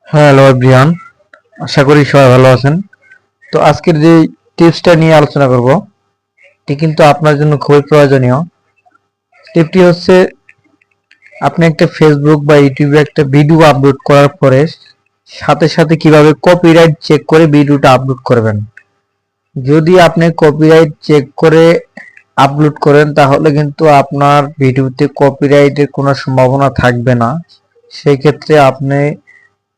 Hello everyone, আশা করি সবাই ভালো আছেন। তো আজকের যে টিপসটা নিয়ে আলোচনা করব এটি কিন্তু আপনার জন্য খুবই প্রয়োজনীয়। টিপটি হচ্ছে, আপনি একটা ফেসবুক বা ইউটিউবে একটা ভিডিও আপলোড করার পরে সাথে সাথে কিভাবে কপিরাইট চেক করে ভিডিওটা আপলোড করবেন। যদি আপনি কপিরাইট চেক করে আপলোড করেন তাহলে কিন্তু আপনার ভিডিওতে কপিরাইটের কোনো সম্ভাবনা থাকবে না। সেই ক্ষেত্রে আপনি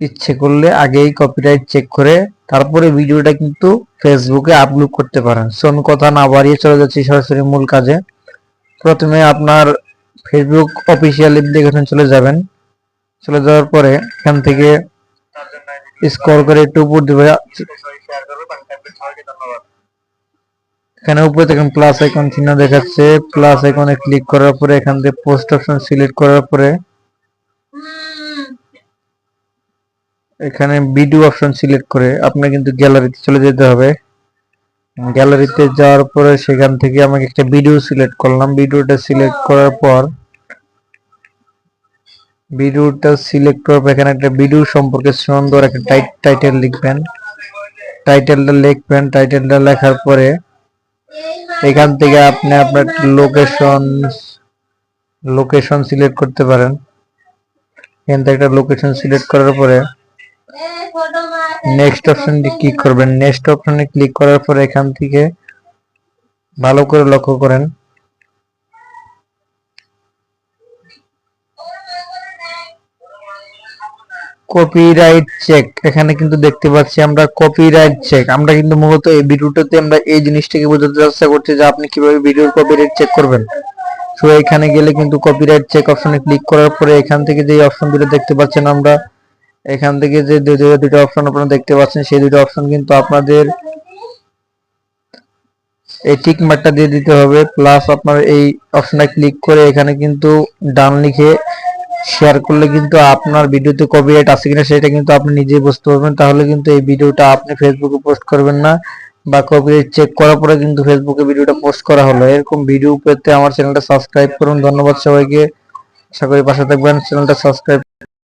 ইচ্ছে করলে আগেই কপিরাইট চেক করে তারপরে ভিডিওটা কিন্তু ফেসবুকে আপলোড করতে পারেন। সো আমি কথা না বাড়িয়ে চলে যাচ্ছি সরাসরি মূল কাজে। প্রথমে আপনার ফেসবুক অফিসিয়াল অ্যাপ্লিকেশন চলে যাবেন। চলে যাওয়ার পরে এখান থেকে স্ক্রল করে একটু উপর দিকে, এখানে উপরে দেখেন প্লাস আইকন চিহ্ন দেখাচ্ছে। প্লাস আইকনে ক্লিক করার পরে এখান থেকে পোস্ট অপশন সিলেক্ট করার পরে এখানে ভিডিও অপশন সিলেক্ট করে আপনার কিন্তু গ্যালারিতে চলে যেতে হবে। গ্যালারিতে যাওয়ার পরে সেখান থেকে আমাকে একটা ভিডিও সিলেক্ট করলাম। ভিডিওটা সিলেক্ট করার পর এখানে একটা ভিডিও সম্পর্কে সুন্দর একটা টাইটেল লিখবেন। টাইটেলটা লেখার পরে এখান থেকে আপনি আপনার লোকেশন সিলেক্ট করতে পারেন। এখান থেকে একটা লোকেশন সিলেক্ট করার পরে নেক্সট অপশনে ক্লিক করবেন। নেক্সট অপশনে ক্লিক করার পরে এখান থেকে ভালো করে লক্ষ্য করেন, কপিরাইট চেক এখানে কিন্তু দেখতে পাচ্ছি আমরা কপিরাইট চেক। আমরা কিন্তু মূলত এই ভিডিওটাতে আমরা এই জিনিসটাকে বোঝাতে চেষ্টা করছি যে আপনি কিভাবে ভিডিওর কপিরাইট চেক করবেন। তো এখানে গেলে কিন্তু কপিরাইট চেক অপশনে ক্লিক করার পরে এখান থেকে যে অপশন দুটো দেখতে পাচ্ছেন, আমরা এখান থেকে যে দুটো অপশন আপনারা দেখতে পাচ্ছেন সেই দুটো অপশন কিন্তু আপনাদের এই টিক মার্কটা দিয়ে দিতে হবে। প্লাস আপনার এই অপশনে ক্লিক করে এখানে কিন্তু ডান লিখে শেয়ার করলে কিন্তু আপনার ভিডিওতে কপিরাইট আছে কিনা সেটা কিন্তু আপনি নিজেই বুঝতে পারবেন। তাহলে কিন্তু এই ভিডিওটা আপনি ফেসবুকে পোস্ট করবেন না, বা কপিরাইট চেক করার পরে কিন্তু ফেসবুকে ভিডিওটা পোস্ট করা হলো। এরকম ভিডিও পেতে আমার চ্যানেলটা সাবস্ক্রাইব করুন। ধন্যবাদ সবাইকে, আশা করি পাশে থাকবেন। চ্যানেলটা সাবস্ক্রাইব